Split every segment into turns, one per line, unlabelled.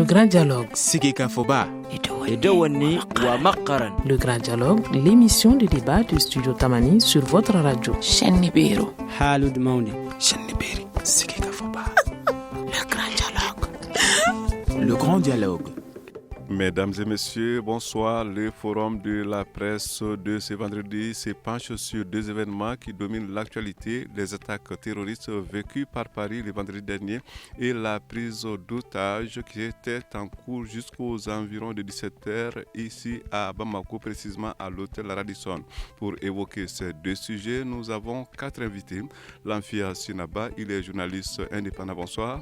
Grand Dialogue.
Sigeka Foba.
Le Grand Dialogue, l'émission de débat du Studio Tamani sur votre radio.
Chenibiro.
Halud Mauni.
Chenibiri. Sigeka Foba.
Le Grand Dialogue.
Le Grand Dialogue.
Mesdames et messieurs, bonsoir. Le forum de la presse de ce vendredi se penche sur deux événements qui dominent l'actualité, les attaques terroristes vécues par Paris le vendredi dernier et la prise d'otages qui était en cours jusqu'aux environs de 17h ici à Bamako, précisément à l'hôtel Radisson. Pour évoquer ces deux sujets, nous avons quatre invités. Lamfia Sinaba, il est journaliste indépendant. Bonsoir.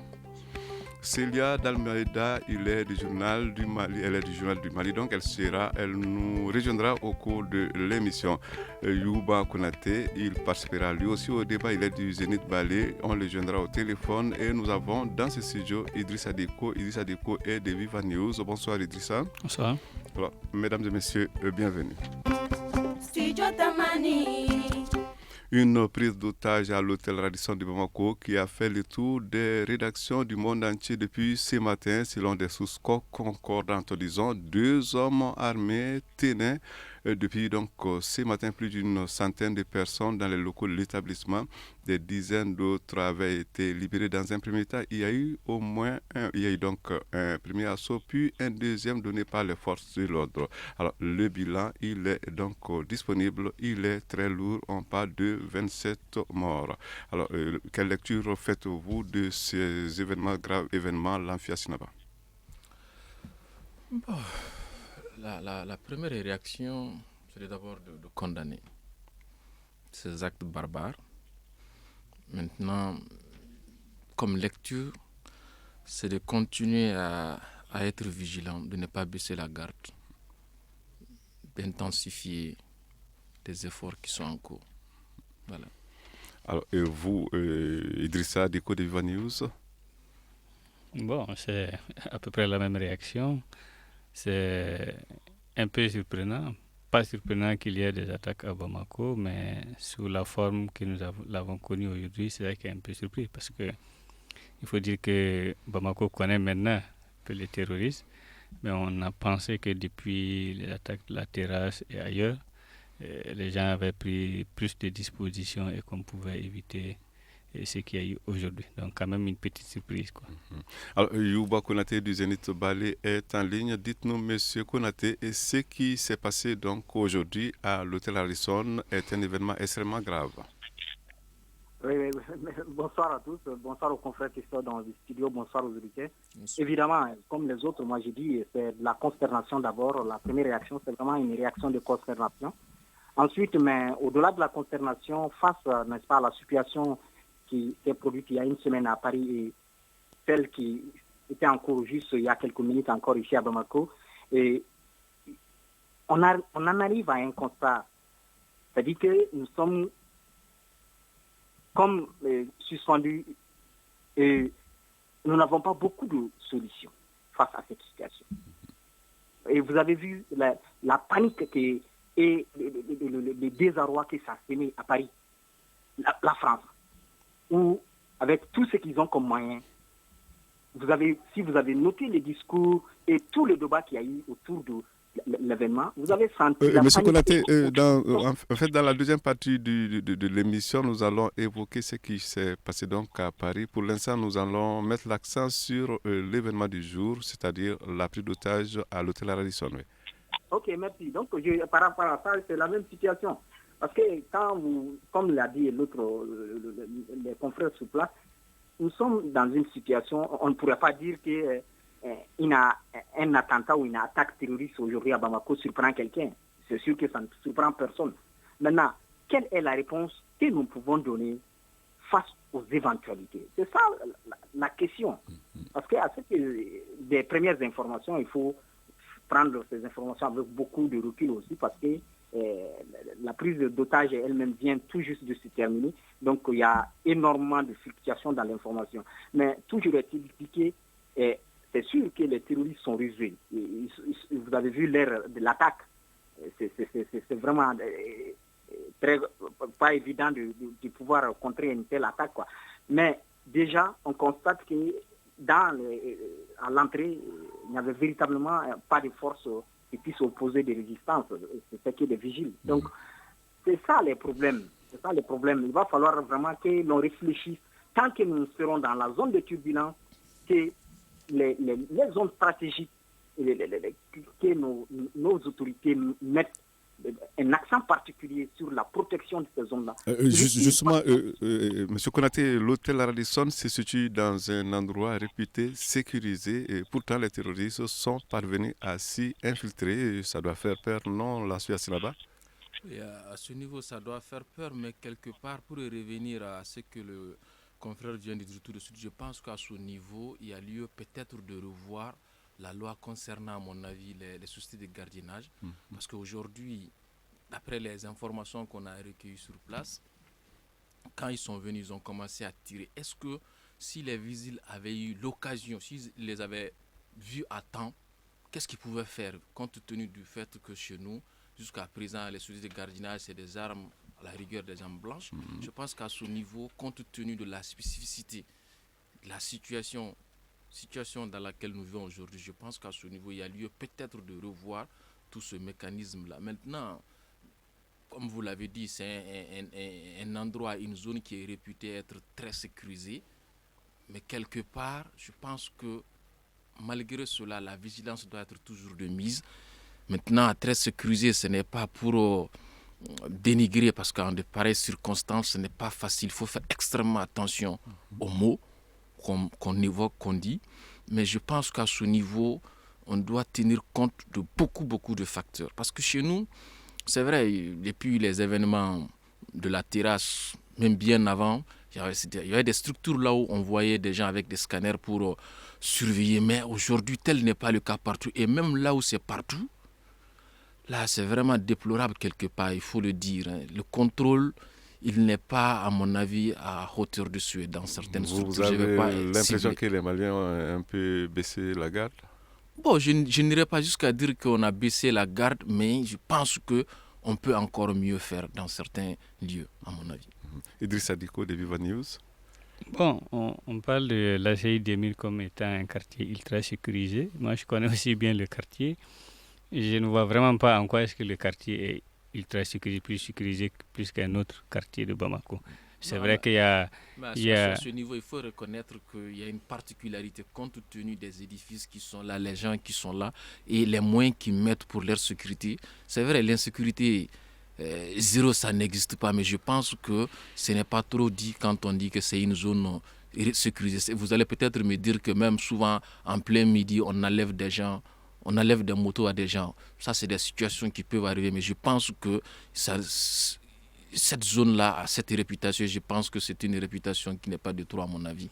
Célia Dalmeida, elle est du journal du Mali, donc elle nous rejoindra au cours de l'émission. Youba Konaté, il participera lui aussi au débat, il est du Zénith Ballet, on le joindra au téléphone et nous avons dans ce studio Idrissa Deko est de Viva News. Bonsoir Idrissa.
Bonsoir.
Alors, mesdames et messieurs, bienvenue.
Studio Tamani.
Une prise d'otage à l'hôtel Radisson de Bamako qui a fait le tour des rédactions du monde entier depuis ce matin, selon des sources concordantes. Disons, deux hommes armés tenaient depuis donc ce matin plus d'une centaine de personnes dans les locaux de l'établissement. Des dizaines d'autres avaient été libérés dans un premier temps. Il y a eu un premier assaut, puis un deuxième donné par les forces de l'ordre. Alors le bilan, il est donc disponible, il est très lourd, on parle de 27 morts. Alors quelle lecture faites-vous de ces graves événements, Lamfia Sinaba?
La première réaction, c'est d'abord de condamner ces actes barbares. Maintenant, comme lecture, c'est de continuer à être vigilant, de ne pas baisser la garde, d'intensifier les efforts qui sont en cours. Voilà.
Alors, et vous, Idrissa Deko de Viva News?
Bon, c'est à peu près la même réaction. C'est un peu surprenant. Pas surprenant qu'il y ait des attaques à Bamako, mais sous la forme que nous l'avons connue aujourd'hui, c'est vrai qu'il est un peu surpris parce que il faut dire que Bamako connaît maintenant que les terroristes, mais on a pensé que depuis les attaques de la terrasse et ailleurs, les gens avaient pris plus de dispositions et qu'on pouvait éviter ce qu'il y a eu aujourd'hui. Donc quand même une petite surprise, quoi.
Alors Youba Konaté du Zénith Ballet est en ligne. Dites-nous, monsieur Konaté, ce qui s'est passé donc aujourd'hui à l'hôtel Harrison est un événement extrêmement grave.
Oui. Bonsoir à tous, bonsoir aux confrères qui sont dans le studio, bonsoir aux auditeurs. Évidemment, comme les autres, moi j'ai dit, c'est de la consternation d'abord. La première réaction, c'est vraiment une réaction de consternation. Ensuite, mais au-delà de la consternation, face, n'est-ce pas, à la situation qui s'est produite il y a une semaine à Paris et celle qui était en cours juste il y a quelques minutes encore ici à Bamako. Et on en arrive à un constat. C'est-à-dire que nous sommes comme suspendus et nous n'avons pas beaucoup de solutions face à cette situation. Et vous avez vu la panique et le désarroi que ça a semé à Paris, la France. Où, avec tout ce qu'ils ont comme moyens, si vous avez noté les discours et tous les débats qu'il y a eu autour de l'événement, vous avez senti la
Monsieur Konaté,
en
fait, dans la deuxième partie de l'émission, nous allons évoquer ce qui s'est passé donc à Paris. Pour l'instant, nous allons mettre l'accent sur l'événement du jour, c'est-à-dire la prise d'otage à l'hôtel Radisson. Oui.
Ok, merci. Donc, par rapport à ça, c'est la même situation. Parce que comme l'a dit l'autre, les confrères sur place, nous sommes dans une situation, on ne pourrait pas dire qu'un attentat ou une attaque terroriste aujourd'hui à Bamako surprend quelqu'un. C'est sûr que ça ne surprend personne. Maintenant, quelle est la réponse que nous pouvons donner face aux éventualités? C'est ça la question. Parce qu'à des premières informations, il faut prendre ces informations avec beaucoup de recul aussi parce que la prise d'otage elle-même vient tout juste de se terminer. Donc, il y a énormément de fluctuations dans l'information. Mais toujours est-il dit que c'est sûr que les terroristes sont rusés. Vous avez vu l'heure de l'attaque. C'est vraiment pas évident de pouvoir contrer une telle attaque, quoi. Mais déjà, on constate que à l'entrée, n'y avait véritablement pas de force qui puisse opposer des résistances. C'était que des vigiles. Donc, c'est ça les problèmes. C'est ça les problèmes. Il va falloir vraiment que l'on réfléchisse, tant que nous serons dans la zone de turbulence, que les zones stratégiques, que nos autorités mettent un accent particulier sur la protection de ces zones-là.
Justement, M. Konaté, l'hôtel Radisson se situe dans un endroit réputé sécurisé et pourtant les terroristes sont parvenus à s'y infiltrer. Ça doit faire peur, non, la situation là-bas?
Et à ce niveau, ça doit faire peur, mais quelque part, pour revenir à ce que le confrère vient de dire tout de suite, je pense qu'à ce niveau, il y a lieu peut-être de revoir la loi concernant, à mon avis, les sociétés de gardiennage. Parce qu'aujourd'hui, d'après les informations qu'on a recueillies sur place, quand ils sont venus, ils ont commencé à tirer. Est-ce que si les vigiles avaient eu l'occasion, s'ils les avaient vus à temps, qu'est-ce qu'ils pouvaient faire, compte tenu du fait que chez nous, jusqu'à présent, les sociétés de gardiennage, c'est des armes à la rigueur des armes blanches. Je pense qu'à ce niveau, compte tenu de la spécificité, de la situation dans laquelle nous vivons aujourd'hui, je pense qu'à ce niveau, il y a lieu peut-être de revoir tout ce mécanisme-là. Maintenant, comme vous l'avez dit, c'est un endroit, une zone qui est réputée être très sécurisée. Mais quelque part, je pense que malgré cela, la vigilance doit être toujours de mise. Maintenant, très sécurisé, ce n'est pas pour dénigrer, parce qu'en de pareilles circonstances, ce n'est pas facile. Il faut faire extrêmement attention aux mots qu'on évoque, qu'on dit. Mais je pense qu'à ce niveau, on doit tenir compte de beaucoup de facteurs. Parce que chez nous, c'est vrai, depuis les événements de la terrasse, même bien avant, il y avait des structures là où on voyait des gens avec des scanners pour surveiller. Mais aujourd'hui, tel n'est pas le cas partout. Et même là où c'est partout, là, c'est vraiment déplorable quelque part, il faut le dire. Le contrôle, il n'est pas, à mon avis, à hauteur de souhait dans certaines structures.
Vous avez l'impression que les Maliens ont un peu baissé la garde?
Bon, je n'irai pas jusqu'à dire qu'on a baissé la garde, mais je pense qu'on peut encore mieux faire dans certains lieux, à mon avis.
Idrissa Diko de Viva News.
Bon, on parle de l'ACI 2000 comme étant un quartier ultra sécurisé. Moi, je connais aussi bien le quartier. Je ne vois vraiment pas en quoi est-ce que le quartier est ultra sécurisé plus qu'un autre quartier de Bamako. C'est vrai qu'il y a...
À ce niveau, il faut reconnaître qu'il y a une particularité compte tenu des édifices qui sont là, les gens qui sont là et les moyens qu'ils mettent pour leur sécurité. C'est vrai, l'insécurité, zéro, ça n'existe pas, mais je pense que ce n'est pas trop dit quand on dit que c'est une zone sécurisée. Vous allez peut-être me dire que même souvent, en plein midi, on enlève des gens, on enlève des motos à des gens. Ça, c'est des situations qui peuvent arriver, mais je pense que cette zone-là a cette réputation. Je pense que c'est une réputation qui n'est pas de trop, à mon avis.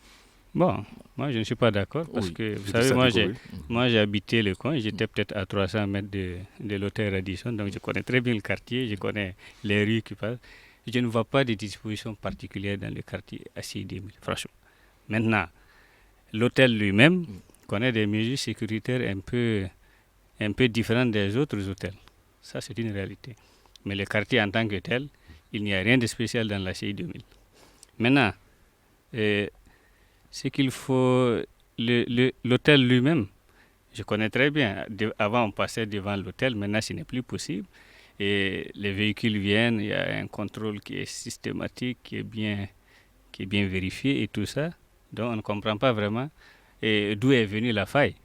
Bon, moi, je ne suis pas d'accord parce que, vous savez, moi, j'ai habité le coin. J'étais peut-être à 300 mètres de l'hôtel Radisson, donc je connais très bien le quartier, je connais les rues qui passent. Je ne vois pas de dispositions particulières dans le quartier ACI 2000, franchement. Maintenant, l'hôtel lui-même connaît des mesures sécuritaires un peu différentes des autres hôtels. Ça, c'est une réalité. Mais le quartier en tant que tel, il n'y a rien de spécial dans l'ACI 2000. Maintenant, ce qu'il faut, l'hôtel lui-même, je connais très bien. Avant, on passait devant l'hôtel, maintenant, ce n'est plus possible. Et les véhicules viennent, il y a un contrôle qui est systématique, qui est bien vérifié et tout ça. Donc, on ne comprend pas vraiment d'où est venue la faille.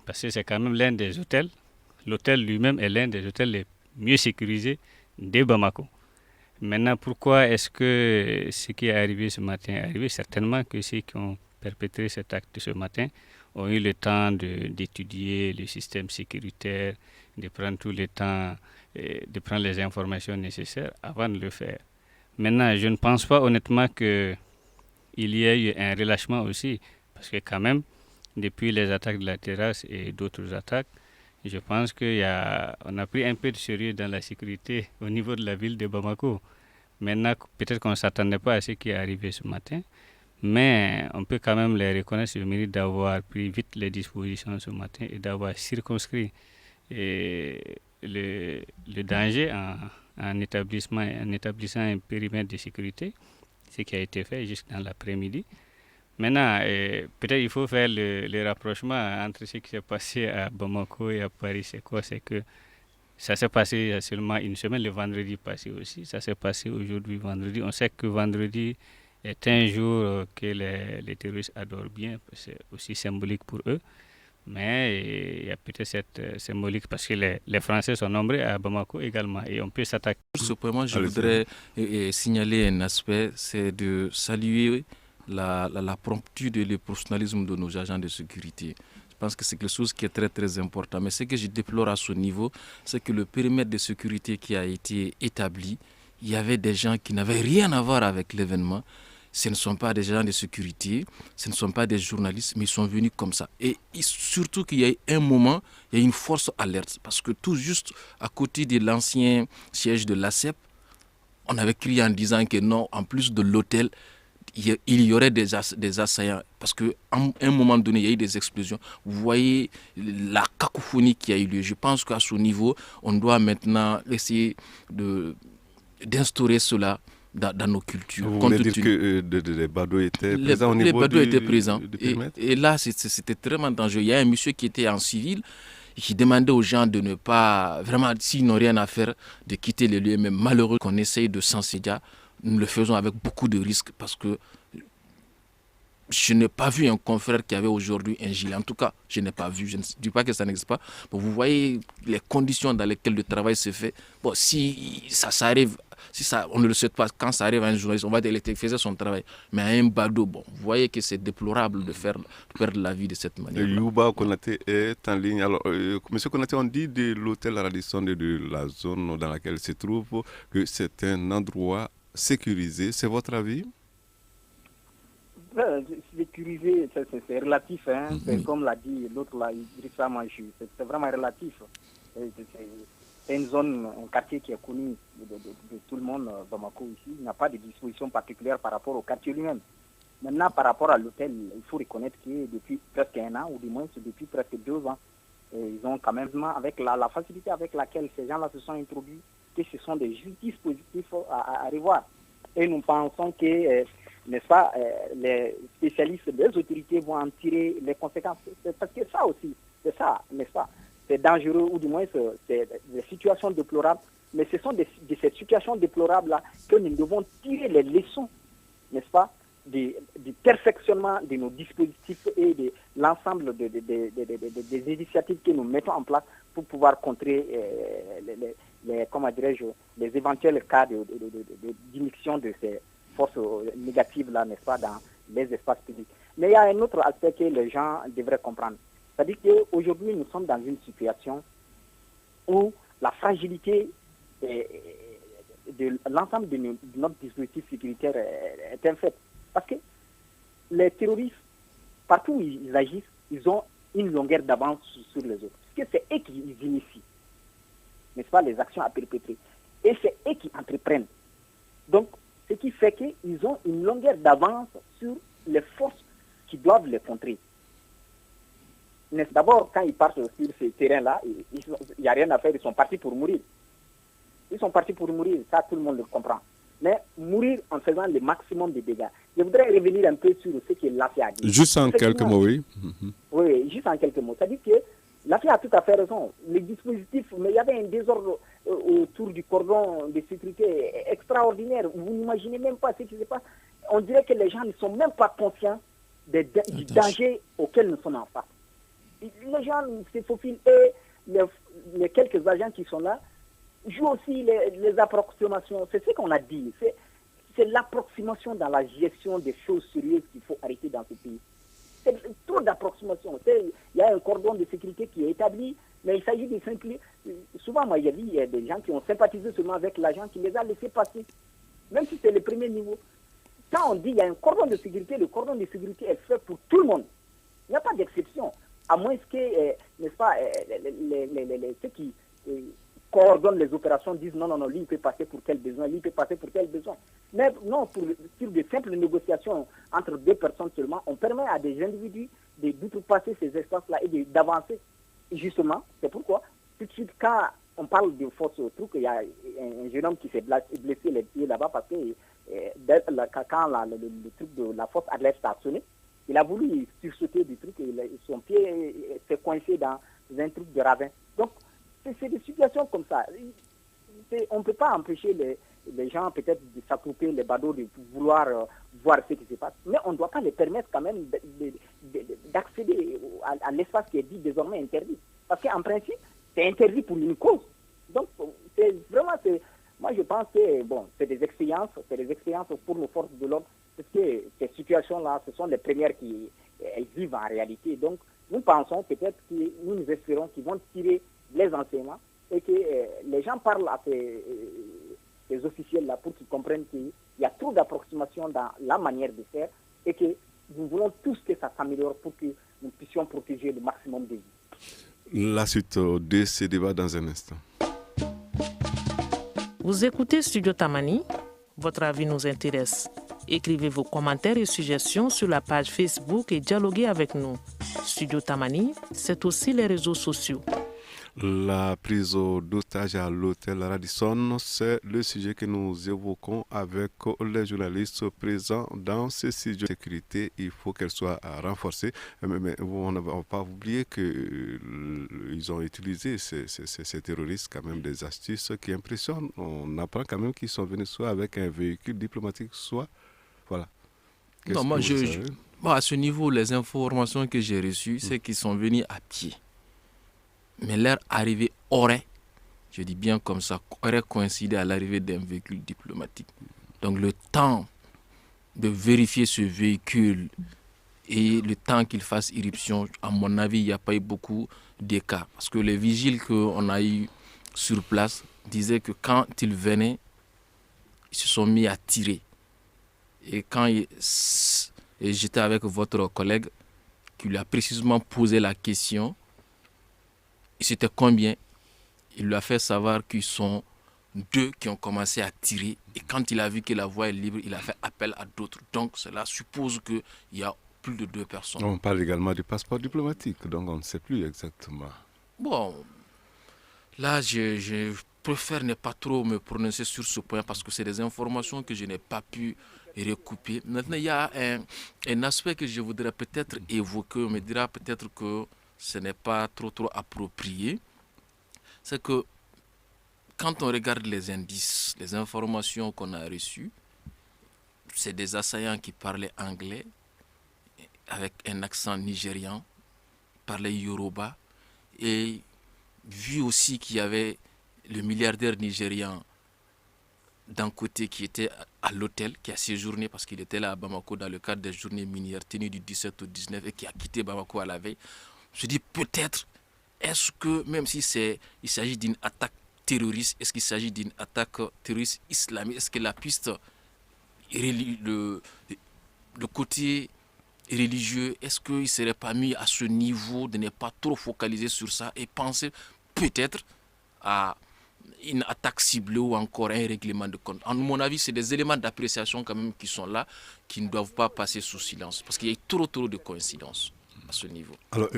Parce que c'est quand même l'un des hôtels. L'hôtel lui-même est l'un des hôtels les mieux sécurisés de Bamako. Maintenant, pourquoi est-ce que ce qui est arrivé ce matin est arrivé? Certainement que ceux qui ont perpétré cet acte ce matin ont eu le temps d'étudier le système sécuritaire, de prendre tout le temps, de prendre les informations nécessaires avant de le faire. Maintenant, je ne pense pas honnêtement qu'il y ait eu un relâchement aussi, parce que quand même, depuis les attaques de la terrasse et d'autres attaques, je pense qu'on a pris un peu de sérieux dans la sécurité au niveau de la ville de Bamako. Maintenant, peut-être qu'on ne s'attendait pas à ce qui est arrivé ce matin, mais on peut quand même les reconnaître le mérite d'avoir pris vite les dispositions ce matin et d'avoir circonscrit le danger en établissant un périmètre de sécurité, ce qui a été fait juste dans l'après-midi. Maintenant, peut-être il faut faire le rapprochement entre ce qui s'est passé à Bamako et à Paris. C'est quoi? C'est que ça s'est passé il y a seulement une semaine, le vendredi passé aussi. Ça s'est passé aujourd'hui, vendredi. On sait que vendredi est un jour que les terroristes adorent bien. C'est aussi symbolique pour eux. Mais il y a peut-être cette symbolique parce que les Français sont nombreux à Bamako également et on peut s'attaquer.
Sur ce point, moi, je voudrais signaler un aspect, c'est de saluer la promptitude et le professionnalisme de nos agents de sécurité. Je pense que c'est quelque chose qui est très très important. Mais ce que je déplore à ce niveau, c'est que le périmètre de sécurité qui a été établi, il y avait des gens qui n'avaient rien à voir avec l'événement. Ce ne sont pas des agents de sécurité, ce ne sont pas des journalistes, mais ils sont venus comme ça. Et surtout qu'il y a un moment, il y a une force alerte. Parce que tout juste à côté de l'ancien siège de l'ACEP, on avait crié en disant que non, en plus de l'hôtel, il y aurait des assaillants. Parce qu'à un moment donné, il y a eu des explosions. Vous voyez la cacophonie qui a eu lieu. Je pense qu'à ce niveau, on doit maintenant essayer d'instaurer cela dans nos cultures.
Vous voulez dire que les badauds étaient présents au niveau
les badauds étaient présents.
périmètre?
Et là, c'était vraiment dangereux. Il y a un monsieur qui était en civil qui demandait aux gens de ne pas, vraiment, s'ils n'ont rien à faire, de quitter les lieux. Mais malheureux qu'on essaye de sensibiliser, nous le faisons avec beaucoup de risques parce que je n'ai pas vu un confrère qui avait aujourd'hui un gilet. En tout cas, je n'ai pas vu. Je ne dis pas que ça n'existe pas. Mais vous voyez les conditions dans lesquelles le travail se fait. Bon, si ça arrive, on ne le souhaite pas, quand ça arrive à un journaliste, on va dire qu'il faisait son travail. Mais à un badaud, bon, vous voyez que c'est déplorable de perdre la vie de cette manière.
Youba Konaté est en ligne. Alors, Monsieur Konaté, on dit de l'hôtel Radisson et de la zone dans laquelle il se trouve que c'est un endroit sécurisé. C'est votre avis?
Sécurisé, c'est relatif. Hein? C'est comme l'a dit l'autre là, Idrissa Manchou. C'est vraiment relatif. C'est une zone, un quartier qui est connu de tout le monde, Bamako ici. Il n'y a pas de disposition particulière par rapport au quartier lui-même. Maintenant, par rapport à l'hôtel, il faut reconnaître que depuis presque un an, ou du moins depuis presque 2 ans, ils ont quand même, avec la facilité avec laquelle ces gens-là se sont introduits, que ce sont des dispositifs à revoir. Et nous pensons que, n'est-ce pas, les spécialistes des autorités vont en tirer les conséquences. Parce que ça aussi, c'est ça, n'est-ce pas? C'est dangereux, ou du moins c'est des situations déplorables. Mais ce sont de ces situations déplorables-là que nous devons tirer les leçons, n'est-ce pas, du perfectionnement de nos dispositifs et de l'ensemble des initiatives que nous mettons en place pour pouvoir contrer les éventuels cas d'immixtion de ces forces négatives-là, n'est-ce pas, dans les espaces publics. Mais il y a un autre aspect que les gens devraient comprendre. C'est-à-dire qu'aujourd'hui, nous sommes dans une situation où la fragilité de l'ensemble de notre dispositif sécuritaire est un fait. Parce que les terroristes, partout où ils agissent, ils ont une longueur d'avance sur les autres. Parce que c'est eux qui initient, n'est-ce pas, les actions à perpétrer. Et c'est eux qui entreprennent. Donc, ce qui fait qu'ils ont une longueur d'avance sur les forces qui doivent les contrer. D'abord, quand ils partent sur ces terrains-là, il n'y a rien à faire, ils sont partis pour mourir. Ils sont partis pour mourir, ça tout le monde le comprend. Mais mourir en faisant le maximum de dégâts. Je voudrais revenir un peu sur ce que l'AFIA a dit.
Juste en quelques mots, oui.
Oui, juste en quelques mots. C'est-à-dire que l'AFIA a tout à fait raison. Les dispositifs, mais il y avait un désordre autour du cordon de sécurité extraordinaire. Vous n'imaginez même pas ce qui se passe. On dirait que les gens ne sont même pas conscients du danger auquel nous sommes en face. Les gens se faufilent et les quelques agents qui sont là jouent aussi les approximations. C'est ce qu'on a dit. C'est l'approximation dans la gestion des choses sérieuses qu'il faut arrêter dans ce pays. C'est trop d'approximation. Il y a un cordon de sécurité qui est établi, mais il s'agit de simplifier. Souvent, moi, il y a des gens qui ont sympathisé seulement avec l'agent qui les a laissés passer, même si c'est le premier niveau. Quand on dit qu'il y a un cordon de sécurité, le cordon de sécurité est fait pour tout le monde. Il n'y a pas d'exception. À moins que, n'est-ce pas, ceux qui coordonnent les opérations disent non, lui il peut passer pour tel besoin, lui il peut passer pour tel besoin. Mais non, sur de simples négociations entre 2 personnes seulement, on permet à des individus d'outrepasser ces espaces-là et d'avancer. Justement, c'est pourquoi, tout de suite, quand on parle de force au truc, il y a un jeune homme qui s'est blessé les pieds là-bas parce que quand le truc de la force alerte a sonné, Il a voulu sursauter du truc et son pied s'est coincé dans un truc de ravin. Donc, c'est des situations comme ça. On ne peut pas empêcher les gens peut-être de s'accouper, les badauds, de vouloir voir ce qui se passe. Mais on ne doit pas les permettre quand même d'accéder à l'espace qui est dit désormais interdit. Parce qu'en principe, c'est interdit pour une cause. Donc, moi je pense que c'est des expériences pour nos forces de l'ordre, parce que ces situations-là, ce sont les premières qui elles vivent en réalité. Donc, nous pensons peut-être que nous espérons qu'ils vont tirer les enseignements et que les gens parlent à ces officiels-là pour qu'ils comprennent qu'il y a trop d'approximations dans la manière de faire et que nous voulons tous que ça s'améliore pour que nous puissions protéger le maximum de vies.
La suite de ces débats dans un instant.
Vous écoutez Studio Tamani, votre avis nous intéresse. Écrivez vos commentaires et suggestions sur la page Facebook et dialoguez avec nous. Studio Tamani, c'est aussi les réseaux sociaux.
La prise d'otage à l'hôtel Radisson, c'est le sujet que nous évoquons avec les journalistes présents dans ce studio de sécurité. Il faut qu'elle soit renforcée. Mais on ne va pas oublier qu'ils ont utilisé ces terroristes quand même des astuces qui impressionnent. On apprend quand même qu'ils sont venus soit avec un véhicule diplomatique, soit... Voilà.
Non, moi, à ce niveau, les informations que j'ai reçues, c'est qu'ils sont venus à pied. Mais leur arrivée aurait, je dis bien comme ça, aurait coïncidé à l'arrivée d'un véhicule diplomatique. Donc le temps de vérifier ce véhicule et le temps qu'il fasse irruption, à mon avis, il n'y a pas eu beaucoup d'écart. Parce que les vigiles qu'on a eu sur place disaient que quand ils venaient, ils se sont mis à tirer. Et quand j'étais avec votre collègue qui lui a précisément posé la question, c'était combien? Il lui a fait savoir qu'ils sont 2 qui ont commencé à tirer. Et quand il a vu que la voie est libre, il a fait appel à d'autres. Donc cela suppose qu'il y a plus de 2 personnes.
On parle également du passeport diplomatique, donc on ne sait plus exactement.
Bon, là je préfère ne pas trop me prononcer sur ce point parce que c'est des informations que je n'ai pas pu recouper. Maintenant, il y a un aspect que je voudrais peut-être évoquer. On me dira peut-être que ce n'est pas trop approprié. C'est que quand on regarde les indices, les informations qu'on a reçues, c'est des assaillants qui parlaient anglais avec un accent nigérian, parlaient yoruba, et vu aussi qu'il y avait le milliardaire nigérian d'un côté qui était à l'hôtel, qui a séjourné parce qu'il était là à Bamako dans le cadre des journées minières tenues du 17 au 19 et qui a quitté Bamako à la veille. Je dis peut-être, est-ce que même si il s'agit d'une attaque terroriste, est-ce qu'il s'agit d'une attaque terroriste islamique, est-ce que la piste, le côté religieux, est-ce qu'il ne serait pas mis à ce niveau de ne pas trop focaliser sur ça et penser peut-être à une attaque ciblée ou encore un règlement de compte? À mon avis, c'est des éléments d'appréciation quand même qui sont là, qui ne doivent pas passer sous silence, parce qu'il y a trop de coïncidences à ce niveau.
Alors,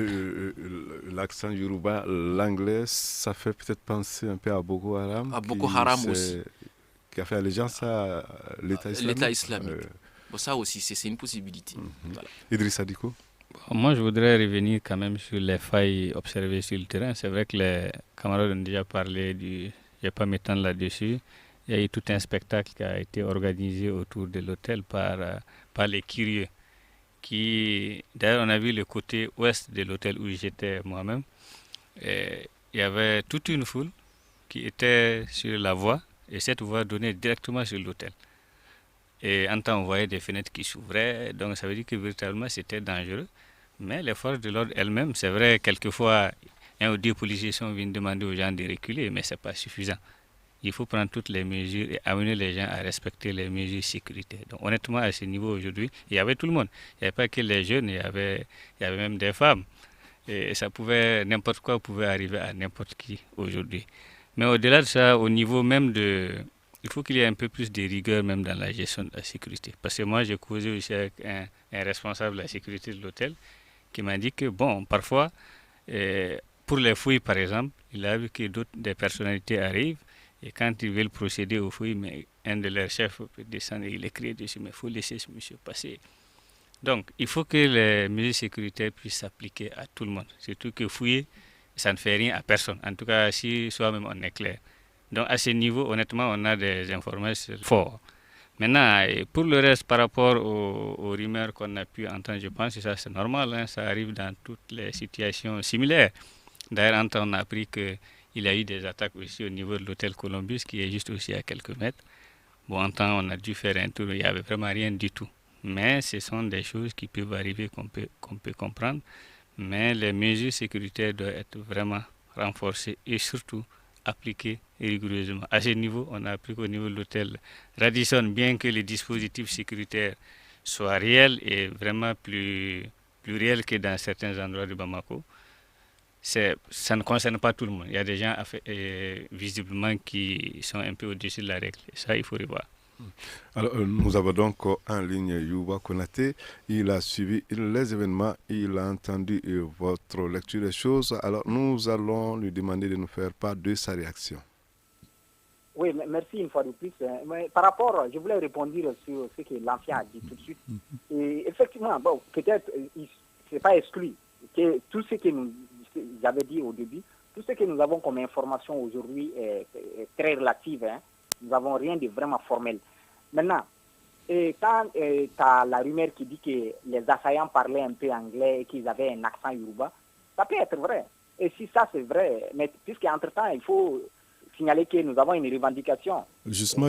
l'accent yoruba, l'anglais, ça fait peut-être penser un peu à Boko Haram.
À Boko Haram aussi.
Qui a fait allégeance à l'État islamique.
L'État islamique. Bon, ça aussi, c'est une possibilité. Voilà.
Idrissa Diko.
Moi, je voudrais revenir quand même sur les failles observées sur le terrain. C'est vrai que les camarades ont déjà parlé je ne vais pas m'étendre là-dessus. Il y a eu tout un spectacle qui a été organisé autour de l'hôtel par les curieux. D'ailleurs, on a vu le côté ouest de l'hôtel où j'étais moi-même. Et il y avait toute une foule qui était sur la voie, et cette voie donnait directement sur l'hôtel. Et en temps, on voyait des fenêtres qui s'ouvraient, donc ça veut dire que véritablement c'était dangereux. Mais les forces de l'ordre elles-mêmes, c'est vrai, quelquefois, 1 ou 2 policiers sont venus demander aux gens de reculer, mais ce n'est pas suffisant. Il faut prendre toutes les mesures et amener les gens à respecter les mesures de sécurité. Donc honnêtement, à ce niveau aujourd'hui, il y avait tout le monde. Il n'y avait pas que les jeunes, il y avait même des femmes. Et n'importe quoi pouvait arriver à n'importe qui aujourd'hui. Mais au-delà de ça, au niveau même il faut qu'il y ait un peu plus de rigueur même dans la gestion de la sécurité. Parce que moi, j'ai causé aussi avec un responsable de la sécurité de l'hôtel qui m'a dit que, parfois, pour les fouilles, par exemple, il a vu que des personnalités arrivent et quand ils veulent procéder aux fouilles, mais un de leurs chefs peut descendre et il écrit dessus, mais il faut laisser ce monsieur passer. Donc, il faut que les mesures sécuritaires puissent s'appliquer à tout le monde. Surtout que fouiller, ça ne fait rien à personne. En tout cas, si soi-même on est clair. Donc, à ce niveau, honnêtement, on a des informations fortes. Maintenant, pour le reste, par rapport aux rumeurs qu'on a pu entendre, je pense que ça c'est normal, hein, ça arrive dans toutes les situations similaires. D'ailleurs, on a appris qu'il y a eu des attaques aussi au niveau de l'hôtel Columbus, qui est juste aussi à quelques mètres. Bon, en temps, on a dû faire un tour, il n'y avait vraiment rien du tout. Mais ce sont des choses qui peuvent arriver, qu'on peut comprendre. Mais les mesures sécuritaires doivent être vraiment renforcées et surtout appliquées rigoureusement. À ce niveau, on a appris qu'au niveau de l'hôtel Radisson, bien que les dispositifs sécuritaires soient réels et vraiment plus réels que dans certains endroits de Bamako, ça ne concerne pas tout le monde. Il y a des gens visiblement qui sont un peu au-dessus de la règle. Et ça, il faut revoir.
Alors, nous avons donc en ligne Youba Konaté. Il a suivi les événements, il a entendu votre lecture des choses. Alors, nous allons lui demander de nous faire part de sa réaction.
Oui, merci une fois de plus. Mais par rapport, je voulais répondre sur ce que l'ancien a dit tout de suite. Et effectivement, bon, peut-être, c'est pas exclu que tout ce que j'avais dit au début, tout ce que nous avons comme information aujourd'hui est très relative. Hein. Nous n'avons rien de vraiment formel. Maintenant, quand tu as la rumeur qui dit que les assaillants parlaient un peu anglais et qu'ils avaient un accent yoruba, ça peut être vrai. Et si ça c'est vrai, mais puisqu'entre-temps, il faut signaler que nous avons une revendication.
Justement,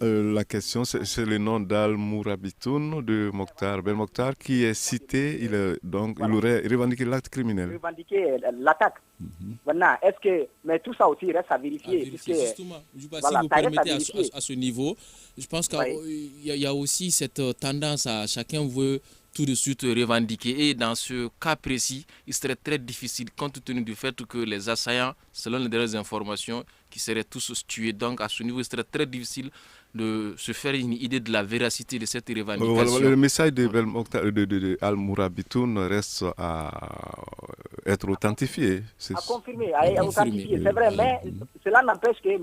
la question, c'est le nom d'Al-Mourabitoun de Mokhtar Ben Mokhtar qui est cité. Il aurait revendiqué l'acte criminel.
Revendiqué l'attaque. Maintenant, est-ce que... Mais tout ça aussi reste à vérifier.
Justement, si vous permettez à ce niveau, je pense qu'il y a aussi cette tendance à chacun veut tout de suite revendiquer. Et dans ce cas précis, il serait très difficile, compte tenu du fait que les assaillants, selon les dernières informations, qui seraient tous tués. Donc à ce niveau, il serait très difficile de se faire une idée de la véracité de cette revendication.
Le message de Al-Mourabitoun reste à être authentifié.
À confirmer, à authentifier, c'est vrai, mais cela n'empêche que,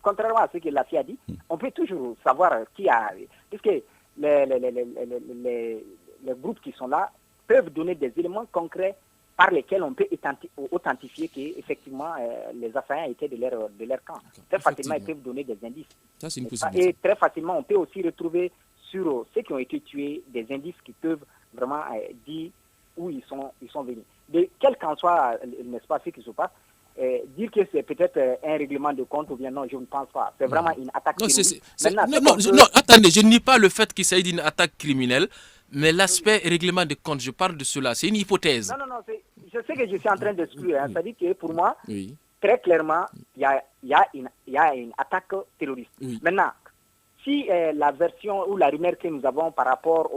contrairement à ce que la FIA a dit, on peut toujours savoir qui a... Puisque les groupes qui sont là peuvent donner des éléments concrets par lesquels on peut authentifier qu'effectivement les assaillants étaient de leur camp. Très facilement, ils peuvent donner des indices.
Ça, c'est une possibilité.
Et très facilement, on peut aussi retrouver sur ceux qui ont été tués des indices qui peuvent vraiment dire où ils sont venus. De quel qu'en soit, n'est-ce pas, ce qui se passe, dire que c'est peut-être un règlement de compte ou bien non, je ne pense pas. C'est vraiment une attaque criminelle.
Non, attendez, je ne nie pas le fait qu'il s'agit d'une attaque criminelle, mais l'aspect règlement de compte, je parle de cela, c'est une hypothèse.
Non, je sais que je suis en train d'exclure. C'est-à-dire que pour moi, très clairement, il y a une attaque terroriste. Oui. Maintenant, si la version ou la rumeur que nous avons par rapport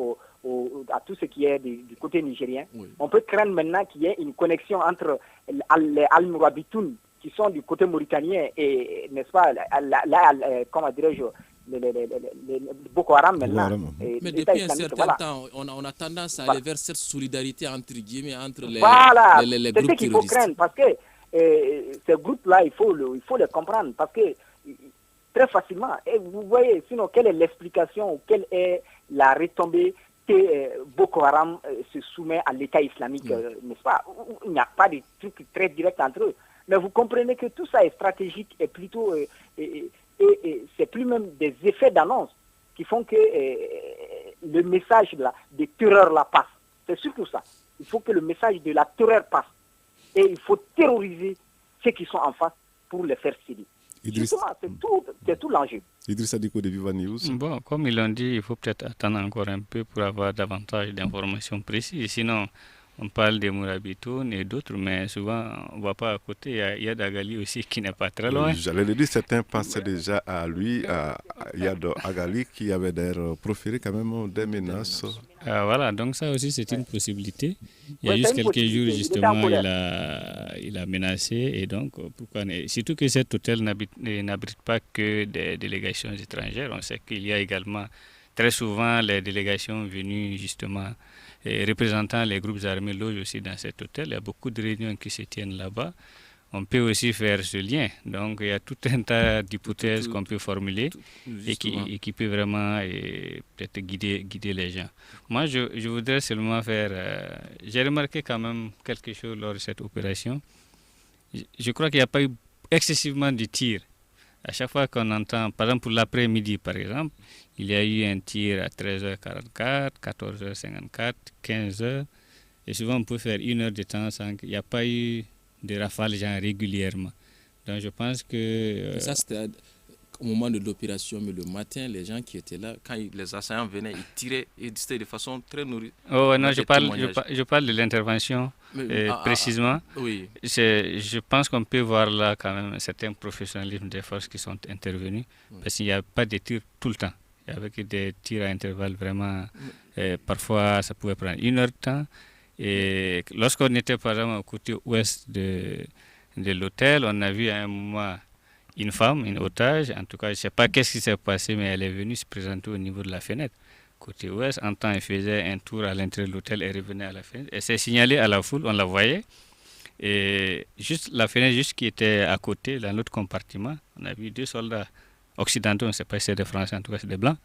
à tout ce qui est du côté nigérien, on peut craindre maintenant qu'il y ait une connexion entre les Al-Mourabitoun qui sont du côté mauritanien et, n'est-ce pas, comment dirais-je, les Boko Haram maintenant.
Mais depuis un certain temps, on a tendance à aller vers cette solidarité entre guillemets entre les groupes terroristes.
C'est ce qu'il faut craindre parce que ces groupes-là, il faut les comprendre parce que très facilement, et vous voyez, sinon quelle est l'explication ou quelle est la retombée que Boko Haram se soumet à l'État islamique, n'est-ce pas? Il n'y a pas de truc très direct entre eux. Mais vous comprenez que tout ça est stratégique et plutôt... et c'est plus même des effets d'annonce qui font que le message de terreur là passe. C'est surtout ça. Il faut que le message de la terreur passe. Et il faut terroriser ceux qui sont en face pour les faire céder. Justement, c'est tout l'enjeu.
Idriss Adiko de Viva News.
Bon, comme ils l'ont dit, il faut peut-être attendre encore un peu pour avoir davantage d'informations précises. Sinon, on parle des Mourabitoun et d'autres, mais souvent, on ne voit pas à côté. Il y a Dagali aussi qui n'est pas très loin.
J'allais le dire, certains pensaient déjà à lui, à Yad Agali, qui avait d'ailleurs proféré quand même des menaces.
Voilà, donc ça aussi, c'est une possibilité. Il y a juste quelques jours, justement, il a menacé. Et donc, pourquoi surtout que cet hôtel n'abrite pas que des délégations étrangères. On sait qu'il y a également très souvent les délégations venues, justement, et représentant les groupes armés logent aussi dans cet hôtel. Il y a beaucoup de réunions qui se tiennent là-bas. on peut aussi faire ce lien. Donc, il y a tout un tas d'hypothèses qu'on peut formuler et qui peut vraiment peut-être guider les gens. Moi, je voudrais seulement faire... j'ai remarqué quand même quelque chose lors de cette opération. Je crois qu'il n'y a pas eu excessivement de tirs. À chaque fois qu'on entend, par exemple pour l'après-midi par exemple, il y a eu un tir à 13h44, 14h54, 15h. Et souvent on peut faire 1 heure de temps sans qu'il n'y a pas eu de rafales genre régulièrement. Donc je pense que...
Ça c'était au moment de l'opération, mais le matin, les gens qui étaient là, quand les assaillants venaient, ils tiraient et c'était de façon très nourrie.
Oh non, je parle de l'intervention précisément.
Oui.
Je pense qu'on peut voir là quand même un certain professionnalisme des forces qui sont intervenues, parce qu'il n'y a pas de tirs tout le temps. Il y avait des tirs à intervalles vraiment, parfois ça pouvait prendre 1 heure de temps. Et lorsqu'on était par exemple au côté ouest de l'hôtel, on a vu à un moment une femme, une otage, en tout cas je ne sais pas qu'est-ce qui s'est passé, mais elle est venue se présenter au niveau de la fenêtre. Côté ouest, en temps elle faisait un tour à l'intérieur de l'hôtel et revenait à la fenêtre. Elle s'est signalée à la foule, on la voyait. Et juste la fenêtre juste qui était à côté, dans l'autre compartiment, on a vu 2 soldats occidentaux, on ne sait pas si c'est des Français, en tout cas c'est des Blancs,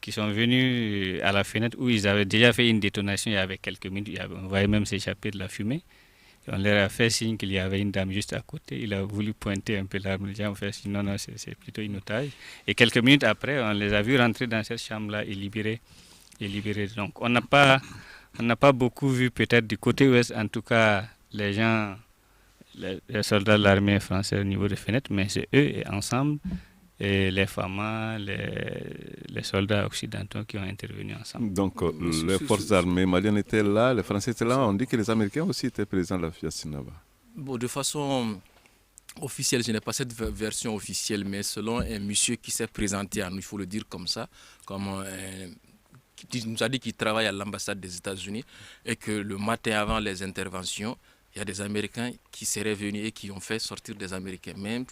qui sont venus à la fenêtre où ils avaient déjà fait une détonation il y avait quelques minutes. On voyait même s'échapper de la fumée. Et on leur a fait signe qu'il y avait une dame juste à côté. Il a voulu pointer un peu l'arme. Les gens ont fait signe, non, c'est plutôt une otage. Et quelques minutes après, on les a vus rentrer dans cette chambre-là et libérer. Donc on n'a pas beaucoup vu peut-être du côté ouest, en tout cas les gens, les soldats de l'armée française au niveau des fenêtres, mais c'est eux et ensemble. Et les FAMA, les soldats occidentaux qui ont intervenu ensemble.
Donc les forces armées maliennes étaient là, les Français étaient là, on dit que les Américains aussi étaient présents à la Fiacinaba.
Bon, de façon officielle, je n'ai pas cette version officielle, mais selon un monsieur qui s'est présenté à nous, il faut le dire comme ça, qui nous a dit qu'il travaille à l'ambassade des États-Unis et que le matin avant les interventions, il y a des Américains qui seraient venus et qui ont fait sortir des Américains. Même,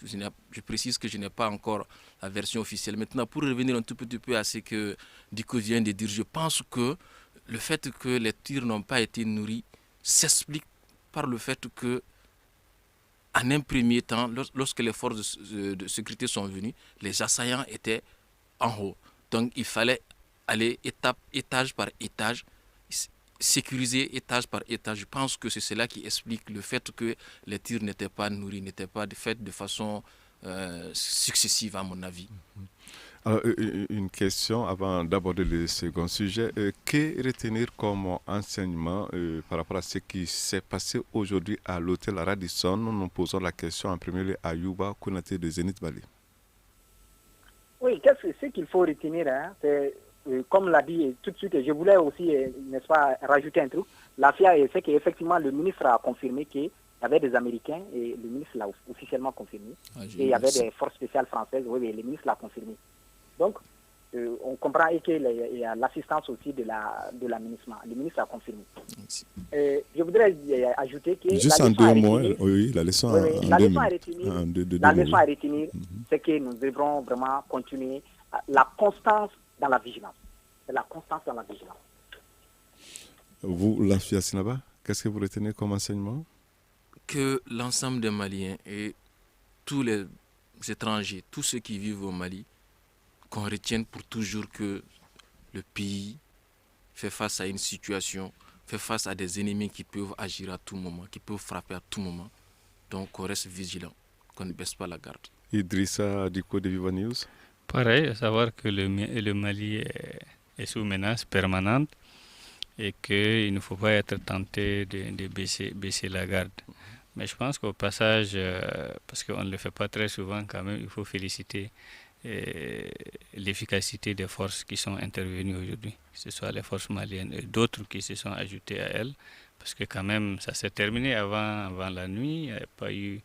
je précise que je n'ai pas encore la version officielle. Maintenant, pour revenir un tout petit peu à ce que Diko vient de dire, je pense que le fait que les tirs n'ont pas été nourris s'explique par le fait que, en un premier temps, lorsque les forces de sécurité sont venues, les assaillants étaient en haut. Donc, il fallait aller étage par étage, sécuriser étage par étage. Je pense que c'est cela qui explique le fait que les tirs n'étaient pas nourris, n'étaient pas faits de façon successive, à mon avis.
Alors, une question avant d'aborder le second sujet. Que retenir comme enseignement par rapport à ce qui s'est passé aujourd'hui à l'hôtel Radisson? Nous posons la question en premier lieu à Youba Konaté de Zenith Bali.
Oui, ce qu'il faut retenir, c'est... Comme l'a dit tout de suite, je voulais aussi, n'est-ce pas, rajouter un truc. La FIA, c'est qu'effectivement, le ministre a confirmé qu'il y avait des Américains, et le ministre l'a officiellement confirmé. Et il y avait des forces spéciales françaises, oui, le ministre l'a confirmé. Donc, on comprend qu'il y a l'assistance aussi de la ministre. Le ministre a confirmé. Je voudrais ajouter que...
Juste en 2 mots, oui, la leçon
à retenir, c'est que nous devrons vraiment continuer la constance dans la vigilance. C'est la constance dans la vigilance.
Vous, la Fiacinaba, qu'est-ce que vous retenez comme enseignement?
Que l'ensemble des Maliens et tous les étrangers, tous ceux qui vivent au Mali, qu'on retienne pour toujours que le pays fait face à une situation, fait face à des ennemis qui peuvent agir à tout moment, qui peuvent frapper à tout moment. Donc qu'on reste vigilant, qu'on ne baisse pas la garde.
Idrissa Diko de Viva News.
Pareil, à savoir que le Mali est sous menace permanente et qu'il ne faut pas être tenté de baisser la garde. Mais je pense qu'au passage, parce qu'on ne le fait pas très souvent quand même, il faut féliciter l'efficacité des forces qui sont intervenues aujourd'hui, que ce soit les forces maliennes et d'autres qui se sont ajoutées à elles, parce que quand même ça s'est terminé avant la nuit, il n'y a pas eu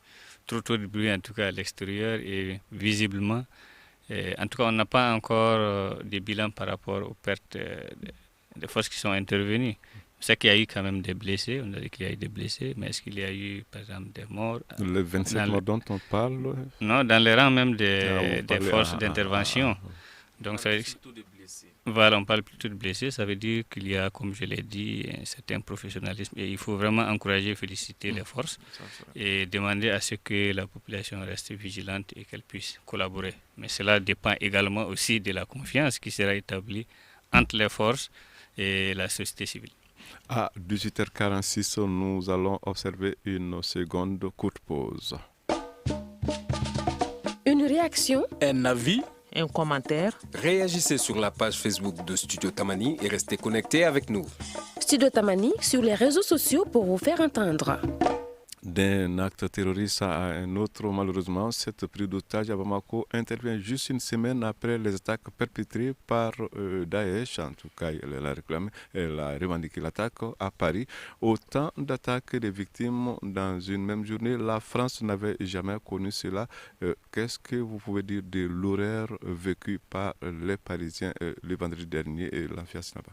trop de bruit en tout cas à l'extérieur et visiblement. En tout cas, on n'a pas encore de bilan par rapport aux pertes des forces qui sont intervenues. C'est qu'il y a eu quand même des blessés, on a dit qu'il y a eu des blessés, mais est-ce qu'il y a eu, par exemple, des morts?
Les 27 morts dont on parle?
Non, dans les rangs même des forces d'intervention. Donc, ça veut dire
surtout des blessés.
Voilà, on parle plutôt de blessés. Ça veut dire qu'il y a, comme je l'ai dit, un certain professionnalisme. Et il faut vraiment encourager, féliciter les forces et demander à ce que la population reste vigilante et qu'elle puisse collaborer. Mais cela dépend également aussi de la confiance qui sera établie entre les forces et la société civile.
À 18h46, nous allons observer une seconde courte pause.
Une réaction,
un avis,
un commentaire.
Réagissez sur la page Facebook de Studio Tamani et restez connectés avec nous.
Studio Tamani sur les réseaux sociaux pour vous faire entendre.
D'un acte terroriste à un autre, malheureusement, cette prise d'otage à Bamako intervient juste une semaine après les attaques perpétrées par Daesh. En tout cas, elle a réclamé, elle a revendiqué l'attaque à Paris. Autant d'attaques des victimes dans une même journée, la France n'avait jamais connu cela. Qu'est-ce que vous pouvez dire de l'horreur vécue par les Parisiens le vendredi dernier et l'Afia Sinaba?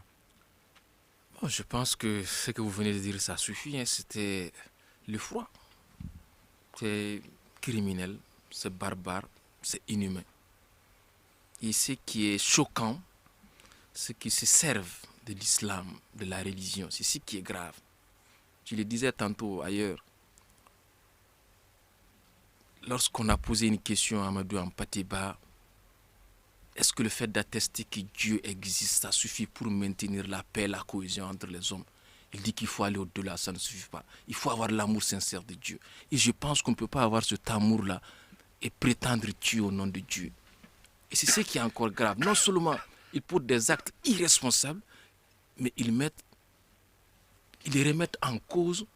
Bon, je pense que ce que vous venez de dire, ça suffit. C'était le froid. C'est criminel, c'est barbare, c'est inhumain. Et ce qui est choquant, c'est qu'ils se servent de l'islam, de la religion. C'est ce qui est grave. Je le disais tantôt ailleurs. Lorsqu'on a posé une question à Amadou Ampateba, est-ce que le fait d'attester que Dieu existe, ça suffit pour maintenir la paix, la cohésion entre les hommes? Il dit qu'il faut aller au-delà, ça ne suffit pas. Il faut avoir l'amour sincère de Dieu. Et je pense qu'on ne peut pas avoir cet amour-là et prétendre tuer au nom de Dieu. Et c'est ce qui est encore grave. Non seulement ils posent des actes irresponsables, mais ils remettent en cause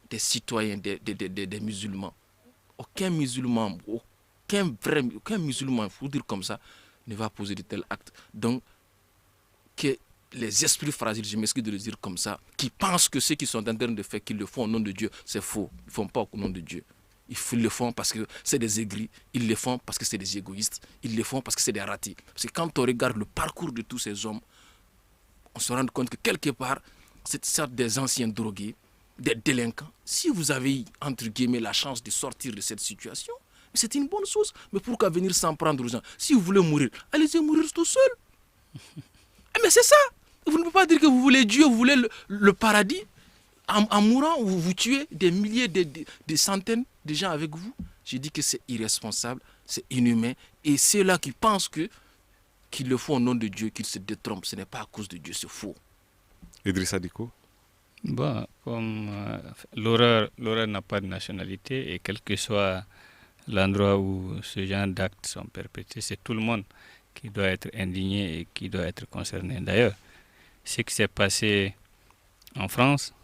des citoyens, des musulmans. Aucun musulman, il faut dire comme ça, ne va poser de tels actes. Donc, que les esprits fragiles, je m'excuse de le dire comme ça, qui pensent que ceux qui sont en train de faire, qu'ils le font au nom de Dieu, c'est faux. Ils ne font pas au nom de Dieu. Ils le font parce que c'est des aigris, ils le font parce que c'est des égoïstes, ils le font parce que c'est des ratés. Parce que quand on regarde le parcours de tous ces hommes, on se rend compte que quelque part, c'est des anciens drogués, des délinquants. Si vous avez, entre guillemets, la chance de sortir de cette situation, c'est une bonne chose. Mais pourquoi venir s'en prendre aux gens? Si vous voulez mourir, allez-y mourir tout seul. Mais c'est ça. Vous ne pouvez pas dire que vous voulez Dieu, vous voulez le paradis. En mourant, vous tuez des milliers, des centaines de gens avec vous. Je dis que c'est irresponsable, c'est inhumain. Et ceux-là qui pensent qu'ils le font au nom de Dieu, qu'ils se détrompent, ce n'est pas à cause de Dieu, c'est faux.
Idrissa Diko.
Bon, comme l'horreur n'a pas de nationalité et quel que soit l'endroit où ce genre d'actes sont perpétrés, c'est tout le monde qui doit être indigné et qui doit être concerné. D'ailleurs, ce qui s'est passé en France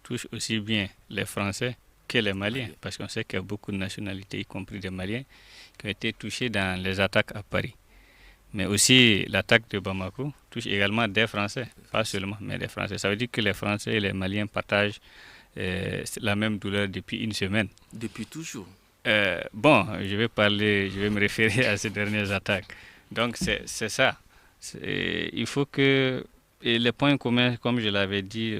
touche aussi bien les Français que les Maliens, parce qu'on sait qu'il y a beaucoup de nationalités, y compris des Maliens, qui ont été touchés dans les attaques à Paris. Mais aussi, l'attaque de Bamako touche également des Français, pas seulement, mais des Français. Ça veut dire que les Français et les Maliens partagent la même douleur depuis une semaine.
Depuis toujours.
Bon, je vais me référer à ces dernières attaques. Donc, c'est ça. Il faut que... Et les points communs, comme je l'avais dit,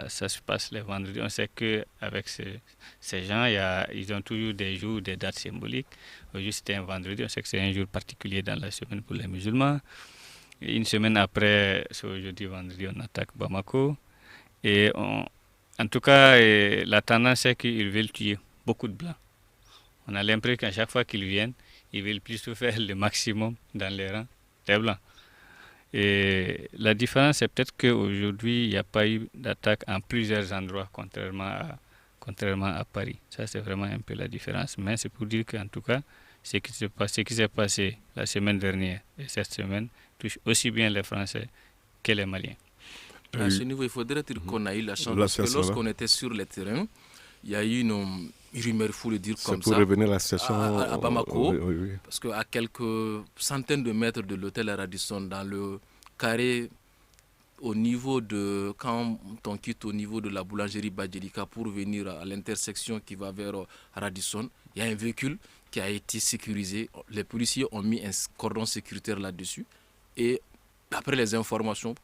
ça se passe les vendredis. On sait qu'avec ces gens, ils ont toujours des jours, des dates symboliques. Aujourd'hui, c'était un vendredi. On sait que c'est un jour particulier dans la semaine pour les musulmans. Et une semaine après, c'est aujourd'hui, vendredi, on attaque Bamako. Et en tout cas, la tendance, c'est qu'ils veulent tuer beaucoup de Blancs. On a l'impression qu'à chaque fois qu'ils viennent, ils veulent plutôt faire le maximum dans les rangs des Blancs. Et la différence, c'est peut-être qu'aujourd'hui, il n'y a pas eu d'attaque en plusieurs endroits, contrairement à Paris. Ça, c'est vraiment un peu la différence. Mais c'est pour dire qu'en tout cas, ce qui s'est passé la semaine dernière et cette semaine touche aussi bien les Français que les Maliens.
À ce niveau, il faudrait dire qu'on a eu la chance, parce que lorsqu'on était sur le terrain, il y a eu une rumeur, il faut le dire comme ça,
pour revenir à la situation
à Bamako,
oui.
Parce qu'à quelques centaines de mètres de l'hôtel Radisson, dans le carré, quand on quitte au niveau de la boulangerie Badjelika pour venir à l'intersection qui va vers Radisson, il y a un véhicule qui a été sécurisé. Les policiers ont mis un cordon sécuritaire là-dessus. Et d'après les informations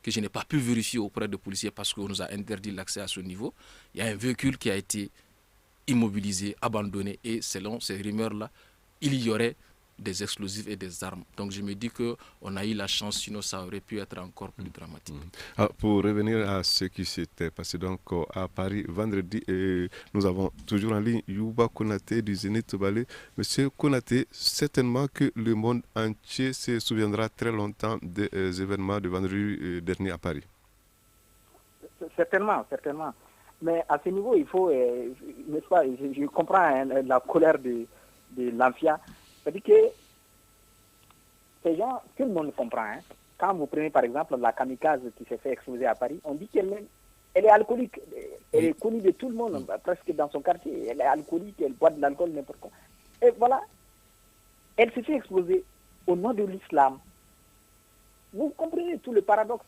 que je n'ai pas pu vérifier auprès des policiers parce qu'on nous a interdit l'accès à ce niveau, il y a un véhicule qui a été immobilisé, abandonné, et selon ces rumeurs-là, il y aurait des explosifs et des armes. Donc je me dis qu'on a eu la chance, sinon ça aurait pu être encore plus dramatique.
Pour revenir à ce qui s'était passé donc à Paris vendredi, nous avons toujours en ligne Youba Konaté du Zénith Ballet. Monsieur Konaté, certainement que le monde entier se souviendra très longtemps des événements de vendredi dernier à Paris.
Certainement. Mais à ce niveau, il faut, n'est-ce pas, je comprends la colère de l'ANFIA. C'est-à-dire que ces gens, tout le monde comprend. Quand vous prenez par exemple la kamikaze qui s'est fait exploser à Paris, on dit qu'elle est alcoolique. Elle est connue de tout le monde, presque dans son quartier. Elle est alcoolique, elle boit de l'alcool n'importe quoi. Et voilà, elle s'est fait exploser au nom de l'islam. Vous comprenez tout le paradoxe.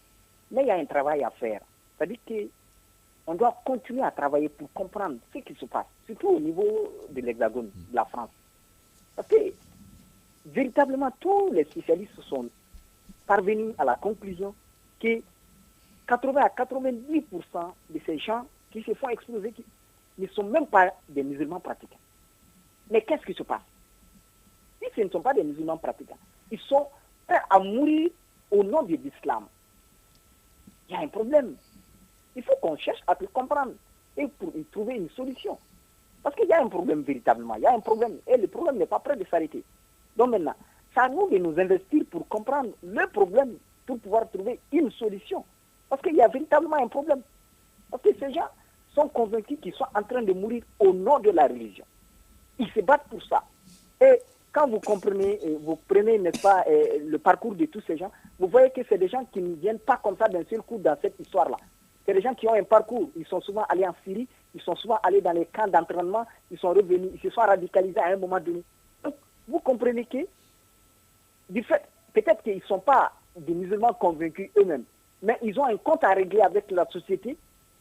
Mais il y a un travail à faire. C'est-à-dire qu'on doit continuer à travailler pour comprendre ce qui se passe, surtout au niveau de l'Hexagone, de la France. Parce que véritablement, tous les spécialistes sont parvenus à la conclusion que 80 à 90% de ces gens qui se font exploser ne sont même pas des musulmans pratiquants. Mais qu'est-ce qui se passe? Si ce ne sont pas des musulmans pratiquants, ils sont prêts à mourir au nom de l'islam. Il y a un problème. Il faut qu'on cherche à le comprendre et pour y trouver une solution. Parce qu'il y a un problème véritablement, il y a un problème et le problème n'est pas prêt de s'arrêter. Donc maintenant, c'est à nous de nous investir pour comprendre le problème, pour pouvoir trouver une solution. Parce qu'il y a véritablement un problème. Parce que ces gens sont convaincus qu'ils sont en train de mourir au nom de la religion. Ils se battent pour ça. Et quand vous comprenez, vous prenez, n'est-ce pas, le parcours de tous ces gens, vous voyez que c'est des gens qui ne viennent pas comme ça d'un seul coup dans cette histoire-là. C'est des gens qui ont un parcours. Ils sont souvent allés en Syrie, ils sont souvent allés dans les camps d'entraînement, ils sont revenus, ils se sont radicalisés à un moment donné. Donc, vous comprenez que, du fait, peut-être qu'ils ne sont pas des musulmans convaincus eux-mêmes, mais ils ont un compte à régler avec la société,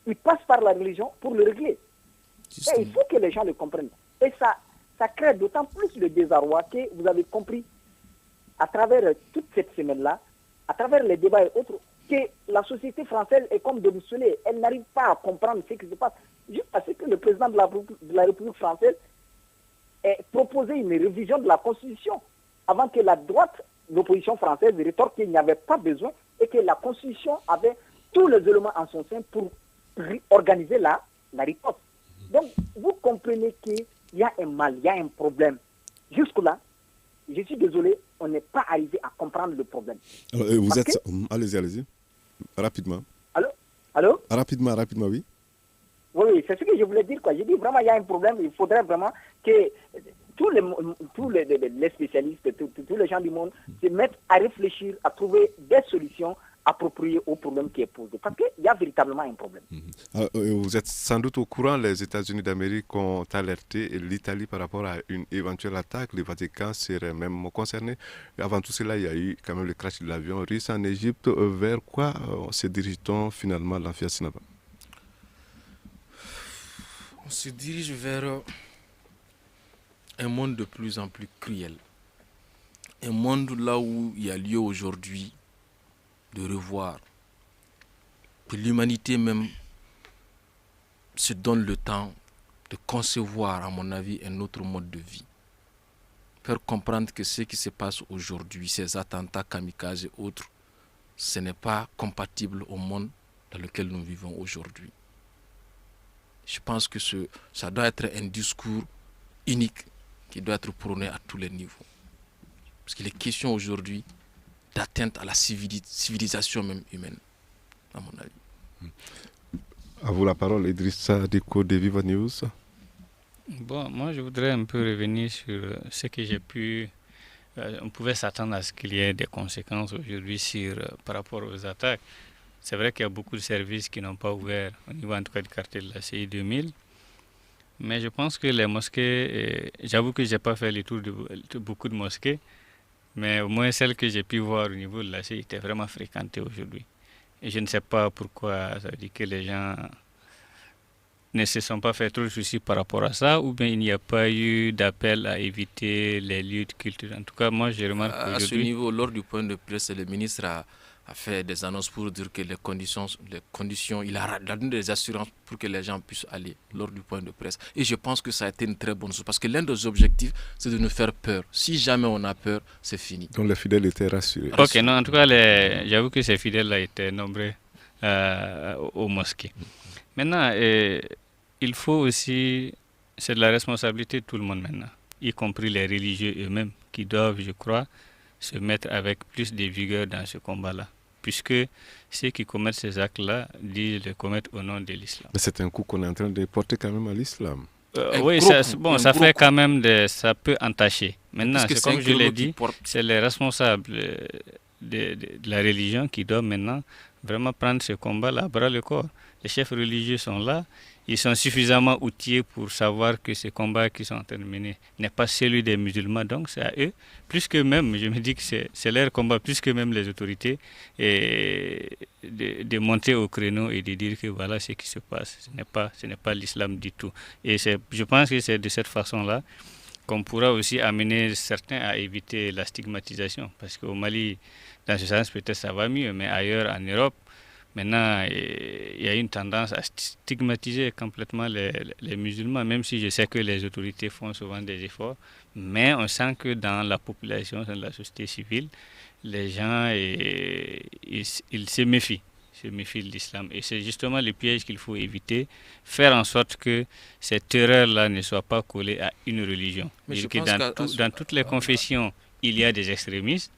ils passent par la religion pour le régler. Et il faut que les gens le comprennent. Et ça crée d'autant plus le désarroi que vous avez compris, à travers toute cette semaine-là, à travers les débats et autres, que la société française est comme déboussolée. Elle n'arrive pas à comprendre ce qui se passe. Juste parce que le président de la République française ait proposé une révision de la Constitution avant que la droite, l'opposition française, rétorque qu'il n'y avait pas besoin et que la Constitution avait tous les éléments en son sein pour organiser la riposte. Donc, vous comprenez qu'il y a un mal, il y a un problème. Jusque-là, je suis désolé, on n'est pas arrivé à comprendre le problème.
Allez-y. Rapidement.
Allô
Rapidement, oui.
Oui, c'est ce que je voulais dire. Je dis vraiment, il y a un problème. Il faudrait vraiment que tous les spécialistes, tous les gens du monde se mettent à réfléchir, à trouver des solutions appropriées au problème qui est posé. Parce qu'il y a véritablement un problème.
Vous êtes sans doute au courant, les États-Unis d'Amérique ont alerté l'Italie par rapport à une éventuelle attaque. Le Vatican serait même concerné. Avant tout cela, il y a eu quand même le crash de l'avion russe en Égypte. Vers quoi se dirige-t-on finalement, l'Anfia Sinaba?
On se dirige vers un monde de plus en plus cruel. Un monde là où il y a lieu aujourd'hui de revoir, que l'humanité même se donne le temps de concevoir, à mon avis, un autre mode de vie. Faire comprendre que ce qui se passe aujourd'hui, ces attentats kamikazes et autres, ce n'est pas compatible au monde dans lequel nous vivons aujourd'hui. Je pense que ça doit être un discours unique qui doit être prôné à tous les niveaux. Parce qu'il est question aujourd'hui d'atteinte à la civilisation même humaine, à mon avis.
À vous la parole, Idrissa Diko de Viva News.
Bon, moi je voudrais un peu revenir sur ce que j'ai pu... on pouvait s'attendre à ce qu'il y ait des conséquences aujourd'hui par rapport aux attaques. C'est vrai qu'il y a beaucoup de services qui n'ont pas ouvert au niveau en tout cas du quartier de la CI 2000. Mais je pense que les mosquées, j'avoue que je n'ai pas fait le tour de beaucoup de mosquées, mais au moins celles que j'ai pu voir au niveau de la CI étaient vraiment fréquentées aujourd'hui. Et je ne sais pas pourquoi ça veut dire que les gens ne se sont pas fait trop de soucis par rapport à ça, ou bien il n'y a pas eu d'appel à éviter les lieux de culture. En tout cas, moi, j'ai remarqué
à ce niveau, lors du point de presse, le ministre a a fait des annonces pour dire que les conditions, il a donné des assurances pour que les gens puissent aller lors du point de presse. Et je pense que ça a été une très bonne chose parce que l'un des objectifs, c'est de nous faire peur. Si jamais on a peur, c'est fini.
Donc les fidèles étaient rassurés.
Ok, non, en tout cas, j'avoue que ces fidèles-là étaient nombreux aux mosquées. Maintenant, il faut aussi, c'est de la responsabilité de tout le monde maintenant, y compris les religieux eux-mêmes, qui doivent, je crois, se mettre avec plus de vigueur dans ce combat-là. Puisque ceux qui commettent ces actes-là disent le commettre au nom de l'islam.
Mais c'est un coup qu'on est en train de porter quand même à l'islam.
Oui, ça fait quand même ça peut entacher. Maintenant, c'est comme je l'ai dit, c'est les responsables de la religion qui doivent maintenant vraiment prendre ce combat-là à bras le corps. Les chefs religieux sont là, ils sont suffisamment outillés pour savoir que ce combat qu'ils sont en train de mener n'est pas celui des musulmans, donc c'est à eux, plus que même, je me dis que c'est leur combat, plus que même les autorités, et de monter au créneau et de dire que voilà ce qui se passe, ce n'est pas l'islam du tout. Et je pense que c'est de cette façon-là qu'on pourra aussi amener certains à éviter la stigmatisation, parce qu'au Mali, dans ce sens, peut-être ça va mieux, mais ailleurs en Europe, maintenant, il y a une tendance à stigmatiser complètement les musulmans, même si je sais que les autorités font souvent des efforts, mais on sent que dans la population, dans la société civile, les gens, ils se méfient de l'islam. Et c'est justement le piège qu'il faut éviter, faire en sorte que cette terreur-là ne soit pas collée à une religion. Dans toutes les confessions, il y a des extrémistes,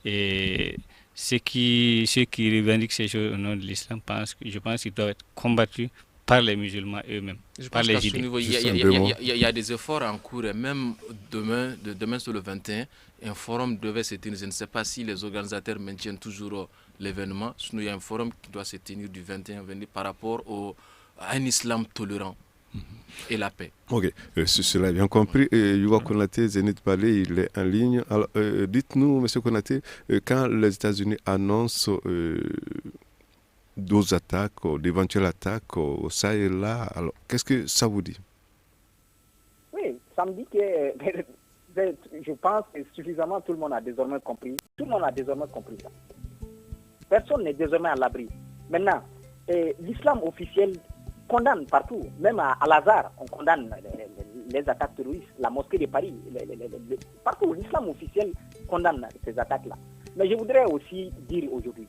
et ceux qui revendiquent ces choses au nom de l'islam, je pense qu'ils doivent être combattus par les musulmans eux-mêmes, par les idées.
Il y a des efforts en cours, et même demain sur le 21, un forum devait se tenir. Je ne sais pas si les organisateurs maintiennent toujours l'événement. Sinon, il y a un forum qui doit se tenir du 21 par rapport à un islam tolérant et la paix.
Ok, cela est bien compris. Yuba Konaté, Zénith Balé, il est en ligne. Alors, dites-nous, M. Konaté, quand les États-Unis annoncent d'autres attaques, d'éventuelles attaques au Sahel là, alors qu'est-ce que ça vous dit?
Oui, ça me dit que je pense que suffisamment tout le monde a désormais compris. Tout le monde a désormais compris ça. Personne n'est désormais à l'abri. Maintenant, l'islam officiel condamne partout, même à Al-Azhar, on condamne les attaques terroristes, la mosquée de Paris, partout, l'islam officiel condamne ces attaques-là. Mais je voudrais aussi dire aujourd'hui,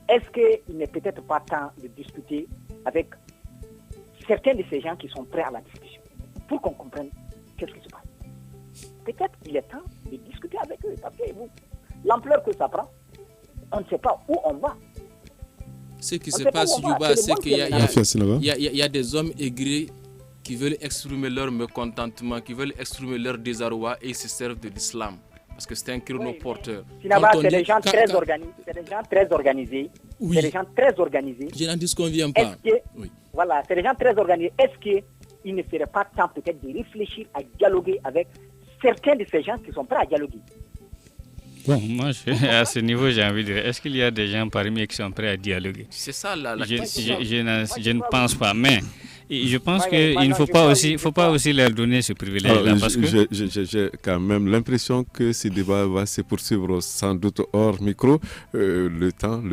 est-ce qu'il n'est peut-être pas temps de discuter avec certains de ces gens qui sont prêts à la discussion, pour qu'on comprenne qu'est-ce qui se passe? Peut-être qu'il est temps de discuter avec eux, parce que l'ampleur que ça prend, on ne sait pas où on va.
Ce qui se passe, Yuba, c'est qu'il y a des hommes aigris qui veulent exprimer leur mécontentement, qui veulent exprimer leur désarroi et ils se servent de l'islam. Parce que c'est un chronoporteur.
C'est des gens très organisés. C'est des gens très organisés.
Oui.
C'est des gens très organisés.
Je n'en disconviens pas.
Voilà, c'est des gens très organisés. Est-ce qu'il ne serait pas temps peut-être de réfléchir à dialoguer avec certains de ces gens qui sont prêts à dialoguer?
Bon, moi, à ce niveau, j'ai envie de dire, est-ce qu'il y a des gens parmi eux qui sont prêts à dialoguer?
C'est ça la
question. Je ne pense pas, mais je pense qu'il ne faut pas aussi leur donner ce privilège-là. Parce que
j'ai quand même l'impression que ce débat va se poursuivre sans doute hors micro. Le temps,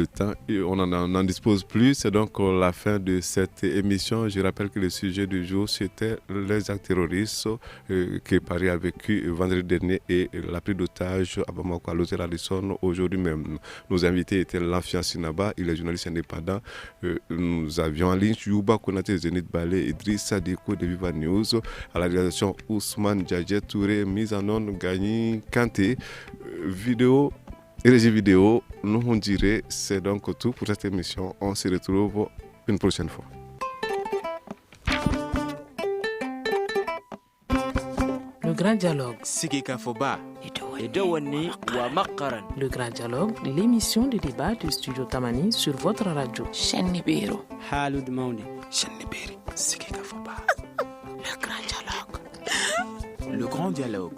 on n'en dispose plus. C'est donc la fin de cette émission. Je rappelle que le sujet du jour, c'était les actes terroristes que Paris a vécu vendredi dernier et la prise d'otage à Bamako, à l'hôtel Radisson aujourd'hui même. Nos invités étaient Lanfian Sinaba, il est journaliste indépendant. Nous avions en ligne Yuba Konaté, Zénith Balé, Idriss Sadiko de Viva News, à la réalisation Ousmane Djadjet Touré, mise en onde Gagny Kanté, régie vidéo, nous on dirait, c'est donc tout pour cette émission. On se retrouve une prochaine fois.
Le grand dialogue. Le grand dialogue, l'émission de débat du studio Tamani sur votre radio.
Le grand dialogue.